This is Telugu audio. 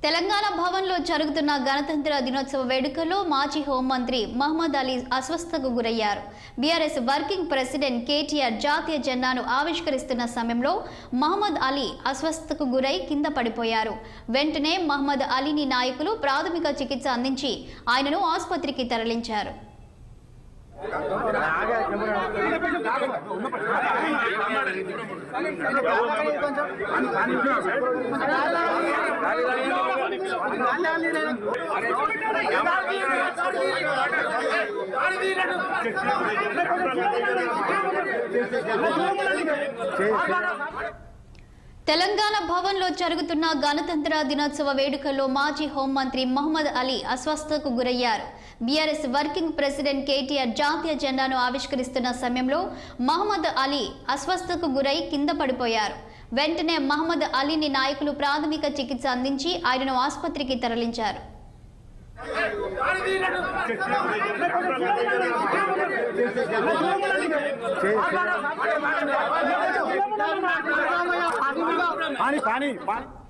తెలంగాణ భవన్లో జరుగుతున్న గణతంత్ర దినోత్సవ వేడుకల్లో మాజీ హోంమంత్రి మహమ్మద్ అలీ అస్వస్థతకు గురయ్యారు. బీఆర్ఎస్ వర్కింగ్ ప్రెసిడెంట్ కేటీఆర్ జాతీయ జెండాను ఆవిష్కరిస్తున్న సమయంలో మహమ్మద్ అలీ అస్వస్థతకు గురై కింద పడిపోయారు. వెంటనే మహమ్మద్ అలీని నాయకులు ప్రాథమిక చికిత్స అందించి ఆయనను ఆసుపత్రికి తరలించారు. తెలంగాణ భవన్లో జరుగుతున్న గణతంత్ర దినోత్సవ వేడుకల్లో మాజీ హోంమంత్రి మహమ్మద్ అలీ అస్వస్థతకు గురయ్యారు. బీఆర్ఎస్ వర్కింగ్ ప్రెసిడెంట్ కేటీఆర్ జాతీయ జెండాను ఆవిష్కరిస్తున్న సమయంలో మహమ్మద్ అలీ అస్వస్థతకు గురై కింద పడిపోయారు. వెంటనే మహమ్మద్ అలీని నాయకులు ప్రాథమిక చికిత్స అందించి ఆయనను ఆసుపత్రికి తరలించారు. पानी